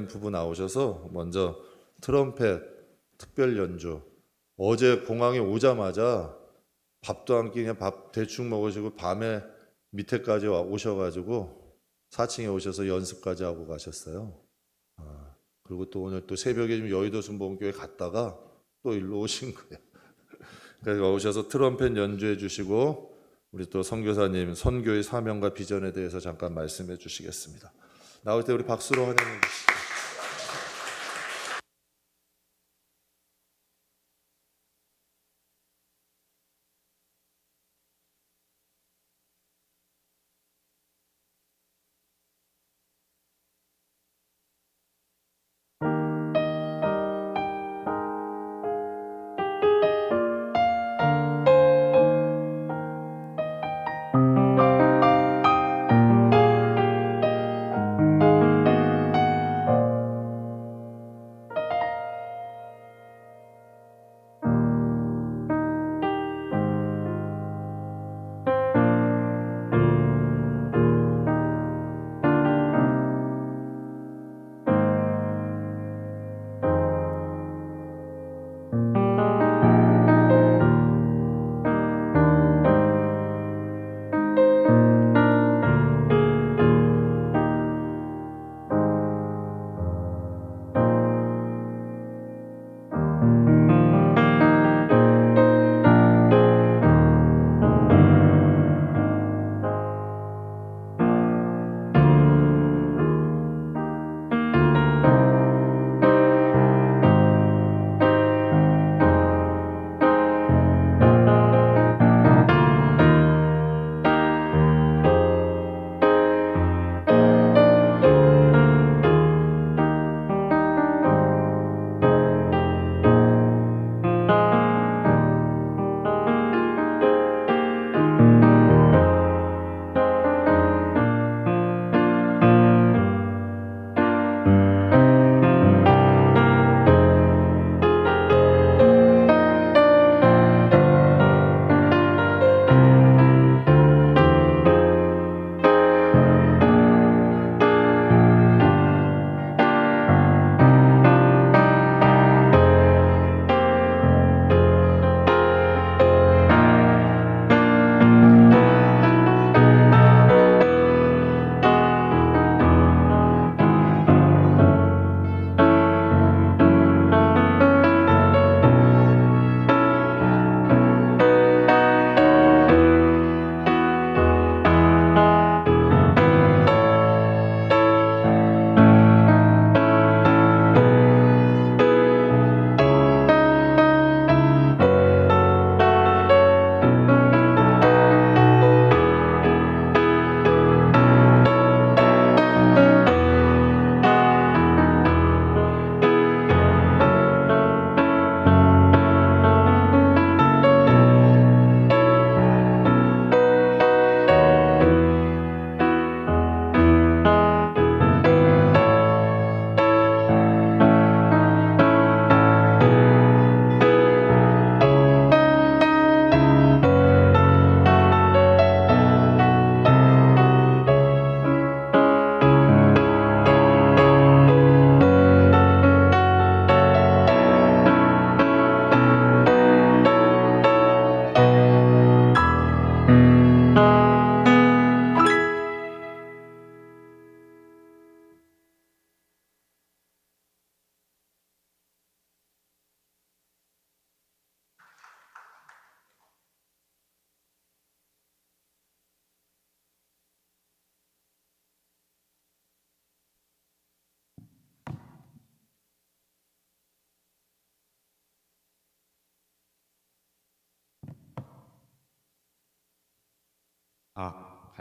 부부 나오셔서 먼저 트럼펫 특별 연주. 어제 공항에 오자마자 밥도 안 끼고 그냥 밥 대충 먹으시고 밤에 밑에까지 오셔가지고 4층에 오셔서 연습까지 하고 가셨어요. 그리고 또 오늘 또 새벽에 좀 여의도 순복음교회 갔다가 또 일로 오신 거예요. 그래서 오셔서 트럼펫 연주해 주시고 우리 또 선교사님 선교의 사명과 비전에 대해서 잠깐 말씀해 주시겠습니다. 나올 때 우리 박수로 환영해 주시죠.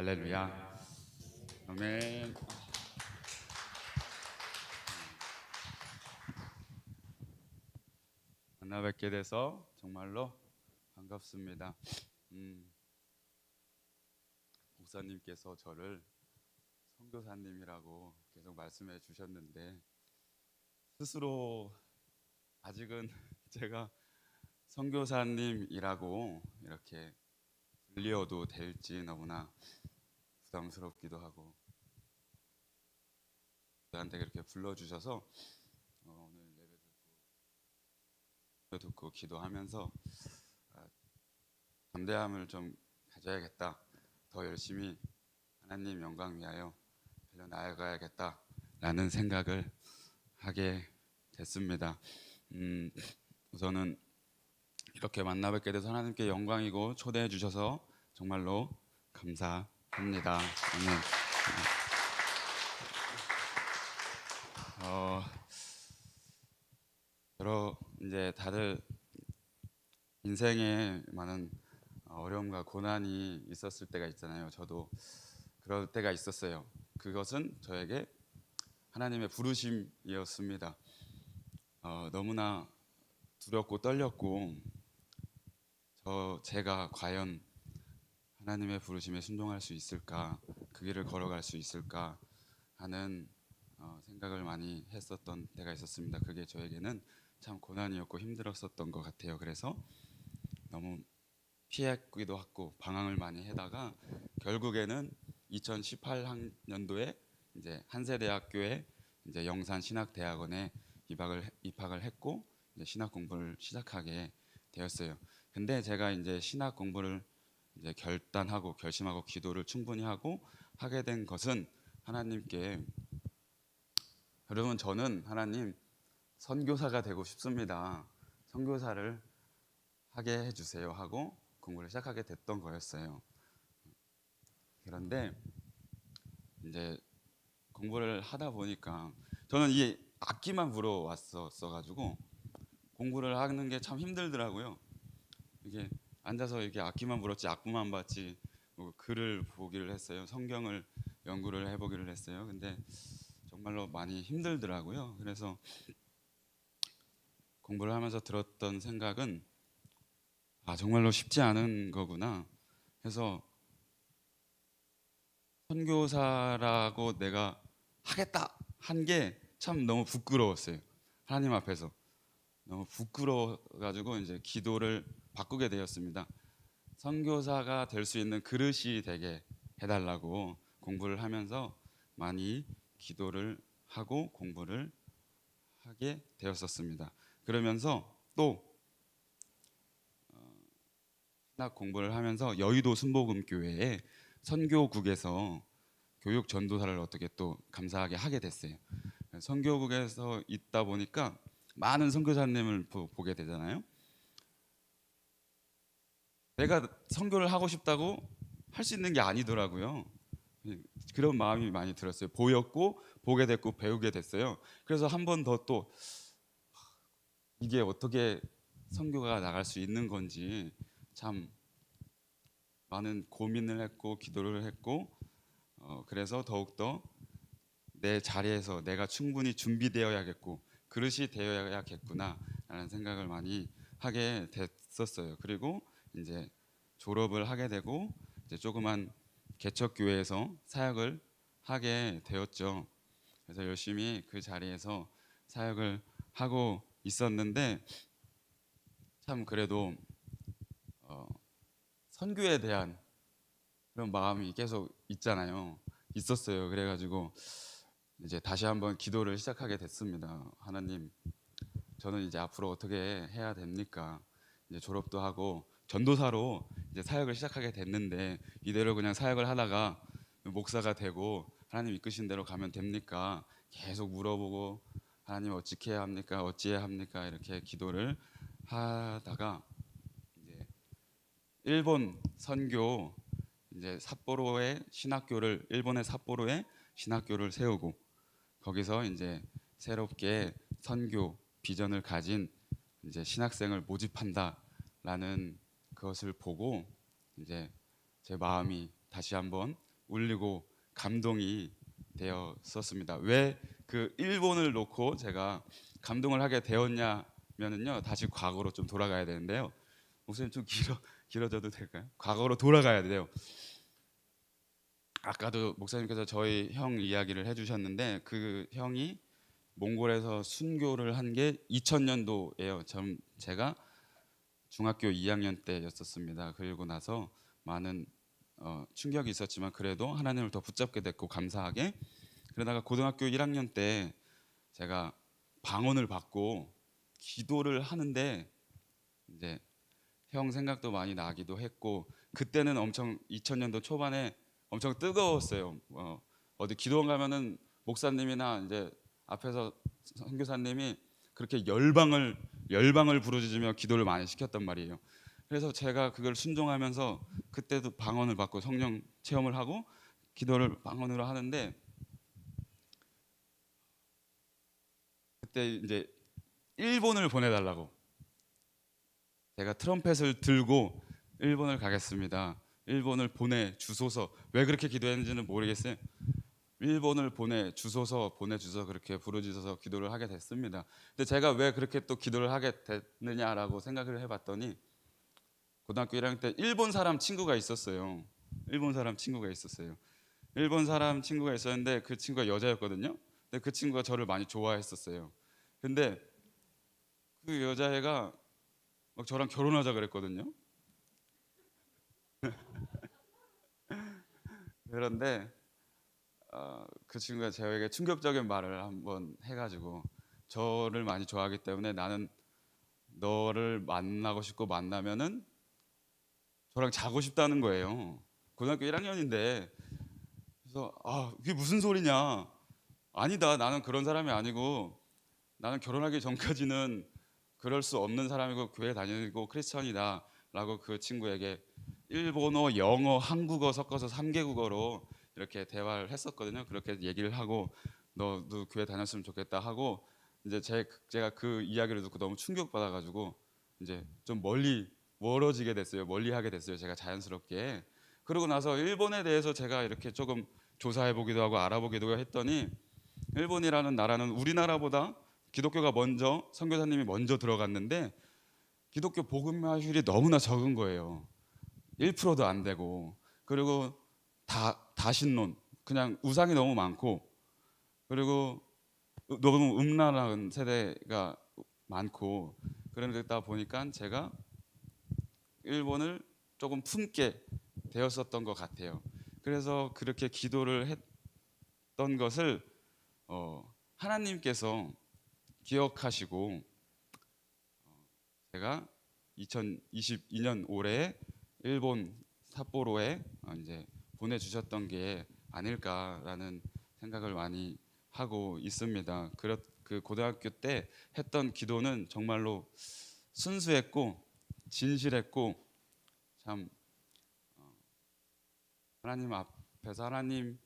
할렐루야. 아멘. 만나 뵙게 돼서 정말로 반갑습니다. 목사님께서 저를 선교사님이라고 계속 말씀해 주셨는데 스스로 아직은 제가 선교사님이라고 이렇게 불리어도 될지 너무나 부담스럽기도 하고 저한테 그렇게 불러주셔서 오늘 예배 듣고 기도하면서 담대함을 좀 가져야겠다. 더 열심히 하나님 영광 위하여 달려 나아가야겠다라는 생각을 하게 됐습니다. 우선은 이렇게 만나뵙게 돼서 하나님께 영광이고 초대해 주셔서 정말로 감사합니다. 아멘. 여러 이제 다들 인생에 많은 어려움과 고난이 있었을 때가 있잖아요. 저도 그럴 때가 있었어요. 그것은 저에게 하나님의 부르심이었습니다. 너무나 두렵고 떨렸고 제가 과연 하나님의 부르심에 순종할 수 있을까, 그 길을 걸어갈 수 있을까 하는 생각을 많이 했었던 때가 있었습니다. 그게 저에게는 참 고난이었고 힘들었었던 것 같아요. 그래서 너무 피했기도 하고 방황을 많이 하다가 결국에는 2018년도에 이제 한세대학교에 이제 영산신학대학원에 입학을 했고 이제 신학 공부를 시작하게 되었어요. 근데 제가 이제 신학 공부를 이제 결심하고 기도를 충분히 하게 된 것은 하나님께 여러분 저는 하나님 선교사가 되고 싶습니다. 선교사를 하게 해주세요 하고 공부를 시작하게 됐던 거였어요. 그런데 이제 공부를 하다 보니까 저는 이 악기만 불어왔었어가지고 공부를 하는 게 참 힘들더라고요. 이게 앉아서 이렇게 악기만 불었지 악보만 봤지 뭐 글을 보기를 했어요. 성경을 연구를 해보기를 했어요. 근데 정말로 많이 힘들더라고요. 그래서 공부를 하면서 들었던 생각은 정말로 쉽지 않은 거구나 해서 선교사라고 내가 하겠다 한 게 참 너무 부끄러웠어요. 하나님 앞에서 너무 부끄러워가지고 이제 기도를 바꾸게 되었습니다. 선교사가 될 수 있는 그릇이 되게 해달라고 공부를 하면서 많이 기도를 하고 공부를 하게 되었었습니다. 그러면서 또 신학 공부를 하면서 여의도 순복음교회에 선교국에서 교육 전도사를 어떻게 또 감사하게 하게 됐어요. 선교국에서 있다 보니까 많은 선교사님을 보게 되잖아요. 내가 선교를 하고 싶다고 할 수 있는 게 아니더라고요. 그런 마음이 많이 들었어요. 보였고 보게 됐고 배우게 됐어요. 그래서 한 번 더 또 이게 어떻게 선교가 나갈 수 있는 건지 참 많은 고민을 했고 기도를 했고 그래서 더욱더 내 자리에서 내가 충분히 준비되어야겠고 그릇이 되어야겠구나 라는 생각을 많이 하게 됐었어요. 그리고 이제 졸업을 하게 되고 이제 조그만 개척교회에서 사역을 하게 되었죠. 그래서 열심히 그 자리에서 사역을 하고 있었는데 참 그래도 선교에 대한 그런 마음이 계속 있었어요. 그래가지고 이제 다시 한번 기도를 시작하게 됐습니다. 하나님, 저는 이제 앞으로 어떻게 해야 됩니까? 이제 졸업도 하고 전도사로 이제 사역을 시작하게 됐는데 이대로 그냥 사역을 하다가 목사가 되고 하나님 이끄신 대로 가면 됩니까? 계속 물어보고 하나님 어떻게 해야 합니까? 어찌해야 합니까? 이렇게 기도를 하다가 이제 일본 선교 이제 일본의 삿포로에 신학교를 세우고 거기서 이제 새롭게 선교 비전을 가진 이제 신학생을 모집한다라는 그것을 보고 이제 제 마음이 다시 한번 울리고 감동이 되었었습니다. 왜 그 일본을 놓고 제가 감동을 하게 되었냐면은요, 다시 과거로 좀 돌아가야 되는데요. 목사님 좀 길어져도 될까요? 과거로 돌아가야 돼요. 아까도 목사님께서 저희 형 이야기를 해주셨는데 그 형이 몽골에서 순교를 한 게 2000년도예요. 제가 중학교 2학년 때였었습니다. 그리고 나서 많은 충격이 있었지만 그래도 하나님을 더 붙잡게 됐고 감사하게 그러다가 고등학교 1학년 때 제가 방언을 받고 기도를 하는데 이제 형 생각도 많이 나기도 했고, 그때는 엄청 2000년도 초반에 엄청 뜨거웠어요. 어디 기도원 가면은 목사님이나 이제 앞에서 선교사님이 그렇게 열방을 부르짖으며 기도를 많이 시켰단 말이에요. 그래서 제가 그걸 순종하면서 그때도 방언을 받고 성령 체험을 하고 기도를 방언으로 하는데, 그때 이제 일본을 보내달라고, 제가 트럼펫을 들고 일본을 가겠습니다. 일본을 보내주소서. 왜 그렇게 기도했는지는 모르겠어요. 일본을 보내주소서 그렇게 부르짖어서 기도를 하게 됐습니다. 근데 제가 왜 그렇게 또 기도를 하게 됐느냐라고 생각을 해봤더니, 고등학교 1학년 때 일본 사람 친구가 있었어요. 일본 사람 친구가 있었어요. 일본 사람 친구가 있었는데 그 친구가 여자였거든요. 근데 그 친구가 저를 많이 좋아했었어요. 근데 그 여자애가 막 저랑 결혼하자 그랬거든요. 그런데 그 친구가 저에게 충격적인 말을 한번 해가지고, 저를 많이 좋아하기 때문에 나는 너를 만나고 싶고 만나면은 저랑 자고 싶다는 거예요. 고등학교 1학년인데. 그래서 그게 무슨 소리냐? 아니다, 나는 그런 사람이 아니고 나는 결혼하기 전까지는 그럴 수 없는 사람이고 교회 다니고 크리스천이다라고 그 친구에게 일본어, 영어, 한국어 섞어서 3개국어로 이렇게 대화를 했었거든요. 그렇게 얘기를 하고 너도 교회 다녔으면 좋겠다 하고, 이제 제가 그 이야기를 듣고 너무 충격받아가지고 이제 좀 멀어지게 됐어요. 멀리하게 됐어요. 제가 자연스럽게. 그러고 나서 일본에 대해서 제가 이렇게 조금 조사해 보기도 하고 알아보기도 했더니, 일본이라는 나라는 우리나라보다 기독교가 먼저, 선교사님이 먼저 들어갔는데 기독교 복음화율이 너무나 적은 거예요. 1%도 안 되고, 그리고 다신론, 그냥 우상이 너무 많고, 그리고 너무 음란한 세대가 많고, 그러다 보니까 제가 일본을 조금 품게 되었었던 것 같아요. 그래서 그렇게 기도를 했던 것을 하나님께서 기억하시고, 제가 2022년 올해 일본 삿포로에 이제 보내주셨던 게 아닐까라는 생각을 많이 하고 있습니다. 그 고등학교 때 했던 기도는 정말로 순수했고 진실했고, 참 하나님 앞에서 하나님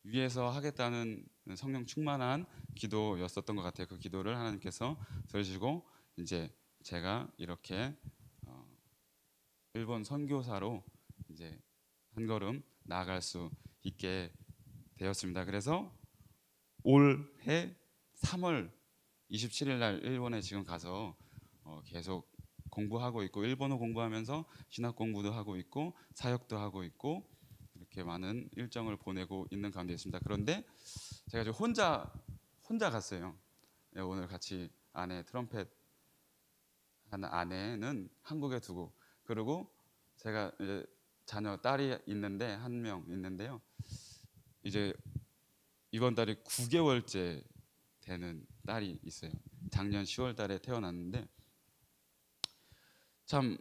위해서 하겠다는 성령 충만한 기도였었던 것 같아요. 그 기도를 하나님께서 들으시고 이제 제가 이렇게 일본 선교사로 이제 한 걸음 나아갈 수 있게 되었습니다. 그래서 올해 3월 27일 날 일본에 지금 가서 계속 공부하고 있고, 일본어 공부하면서 신학 공부도 하고 있고 사역도 하고 있고 이렇게 많은 일정을 보내고 있는 가운데 있습니다. 그런데 제가 지금 혼자 갔어요. 네, 오늘 같이 트럼펫 하는 아내는 한국에 두고, 그리고 제가 이제 자녀 딸이 있는데 한 명 있는데요. 이제 이번 달이 9개월째 되는 딸이 있어요. 작년 10월 달에 태어났는데, 참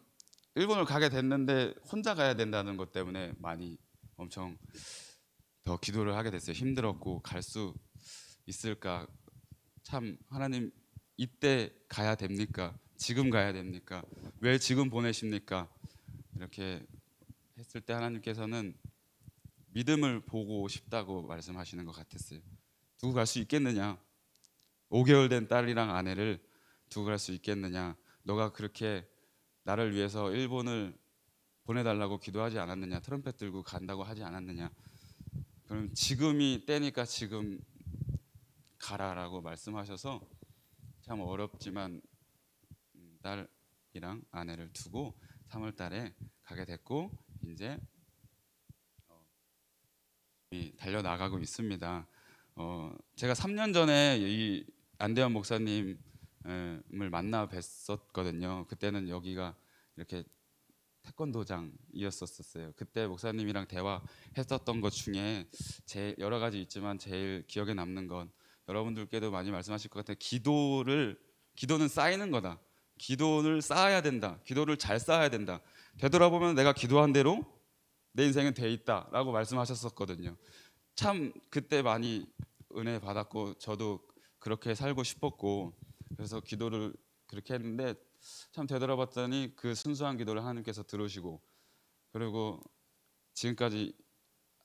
일본을 가게 됐는데 혼자 가야 된다는 것 때문에 많이 엄청 더 기도를 하게 됐어요. 힘들었고, 갈 수 있을까? 참 하나님, 이때 가야 됩니까? 지금 가야 됩니까? 왜 지금 보내십니까? 이렇게 했을 때 하나님께서는 믿음을 보고 싶다고 말씀하시는 것 같았어요. 두고 갈 수 있겠느냐? 5개월 된 딸이랑 아내를 두고 갈 수 있겠느냐? 너가 그렇게 나를 위해서 일본을 보내달라고 기도하지 않았느냐? 트럼펫 들고 간다고 하지 않았느냐? 그럼 지금이 때니까 지금 가라라고 말씀하셔서, 참 어렵지만 딸이랑 아내를 두고 3월 달에 가게 됐고, 이제 달려 나가고 있습니다. 제가 3년 전에 이 안대현 목사님을 만나 뵀었거든요. 그때는 여기가 이렇게 태권도장이었었어요. 그때 목사님이랑 대화했었던 것 중에 제 여러 가지 있지만 제일 기억에 남는 건 여러분들께도 많이 말씀하실 것 같아요. 기도는 쌓이는 거다. 기도를 쌓아야 된다. 기도를 잘 쌓아야 된다. 되돌아보면 내가 기도한 대로 내 인생은 돼 있다라고 말씀하셨었거든요. 참 그때 많이 은혜 받았고 저도 그렇게 살고 싶었고 그래서 기도를 그렇게 했는데 참 되돌아봤더니 그 순수한 기도를 하나님께서 들으시고 그리고 지금까지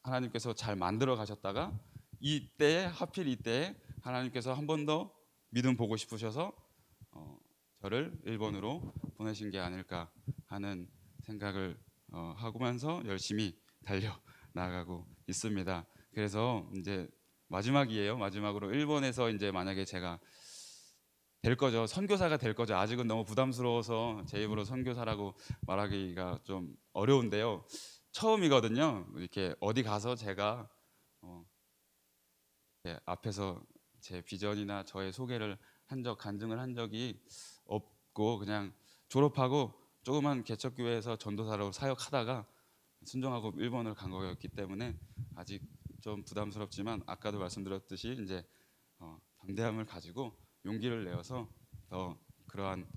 하나님께서 잘 만들어 가셨다가 이때에 하필 이때에 하나님께서 한 번 더 믿음 보고 싶으셔서 저를 일본으로 보내신 게 아닐까 하는 생각을 하면서 열심히 달려 나가고 있습니다. 그래서 이제 마지막이에요. 마지막으로 일본에서 이제 만약에 제가 될 거죠. 선교사가 될 거죠. 아직은 너무 부담스러워서 제 입으로 선교사라고 말하기가 좀 어려운데요. 처음이거든요. 이렇게 어디 가서 제가 이렇게 앞에서 제 비전이나 저의 소개를 간증을 한 적이 없고 그냥 졸업하고 조그만 개척교회에서 전도사로 사역하다가 순종하고 일본을 간 거였기 때문에 아직 좀 부담스럽지만 아까도 말씀드렸듯이 이제 담대함을 가지고 용기를 내어서 더 그러한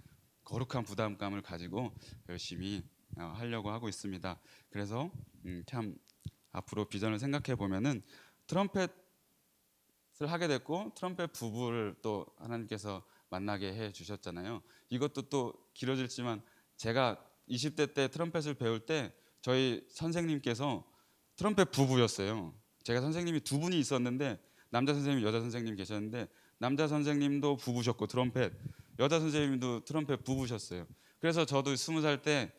거룩한 부담감을 가지고 열심히 하려고 하고 있습니다. 그래서 참 앞으로 비전을 생각해 보면은 트럼펫을 하게 됐고 트럼펫 부부를 또 하나님께서 만나게 해 주셨잖아요. 이것도 또 길어질지만 제가 20대 때 트럼펫을 배울 때 저희 선생님께서 트럼펫 부부였어요. 제가 선생님이 두 분이 있었는데 남자 선생님, 여자 선생님 계셨는데 남자 선생님도 부부셨고 트럼펫, 여자 선생님도 트럼펫 부부셨어요. 그래서 저도 20살 때,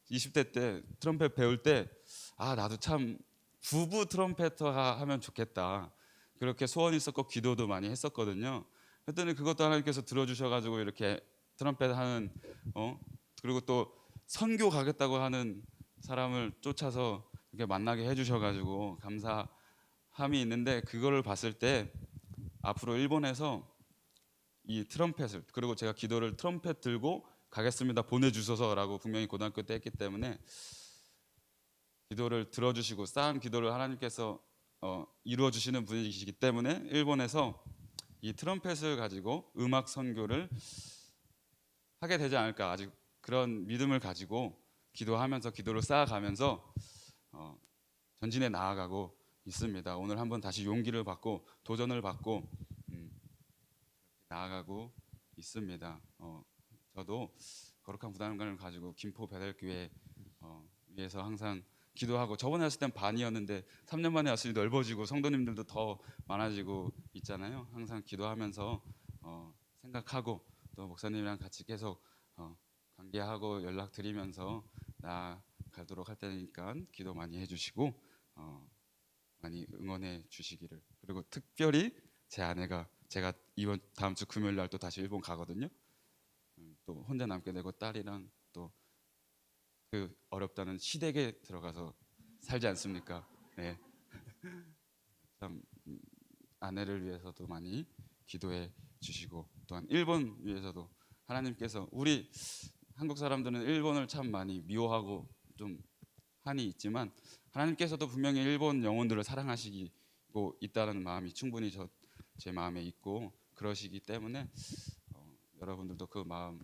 20대 때 트럼펫 배울 때 나도 참 부부 트럼펫터가 하면 좋겠다. 그렇게 소원이 있었고 기도도 많이 했었거든요. 그랬더니 그것도 하나님께서 들어주셔가지고 이렇게 트럼펫 하는 그리고 또 선교 가겠다고 하는 사람을 쫓아서 이렇게 만나게 해주셔가지고 감사함이 있는데 그거를 봤을 때 앞으로 일본에서 이 트럼펫을 그리고 제가 기도를 트럼펫 들고 가겠습니다 보내주소서라고 분명히 고등학교 때 했기 때문에 기도를 들어주시고 쌓은 기도를 하나님께서 이루어 주시는 분이시기 때문에 일본에서 이 트럼펫을 가지고 음악 선교를 하게 되지 않을까 아직 그런 믿음을 가지고 기도하면서 기도를 쌓아가면서 전진해 나아가고 있습니다. 오늘 한번 다시 용기를 받고 도전을 받고 나아가고 있습니다. 저도 거룩한 부담감을 가지고 김포 배달교회 위해서 항상 기도하고 저번에 왔을 땐 반이었는데 3년 만에 왔으니 넓어지고 성도님들도 더 많아지고 있잖아요. 항상 기도하면서 생각하고 또 목사님이랑 같이 계속 관계하고 연락드리면서 나아가도록 할 테니까 기도 많이 해주시고 많이 응원해 주시기를. 그리고 특별히 제 아내가 제가 이번 다음 주 금요일 날 또 다시 일본 가거든요. 또 혼자 남게 되고 딸이랑 또 그 어렵다는 시댁에 들어가서 살지 않습니까? 네. 참 아내를 위해서도 많이 기도해 주시고 또한 일본 위해서도 하나님께서 우리 한국 사람들은 일본을 참 많이 미워하고 좀 한이 있지만 하나님께서도 분명히 일본 영혼들을 사랑하시고 있다는 마음이 충분히 제 마음에 있고 그러시기 때문에 여러분들도 그 마음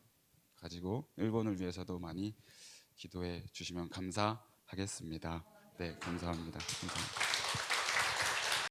가지고 일본을 위해서도 많이 기도해 주시면 감사하겠습니다. 네, 감사합니다. 감사합니다.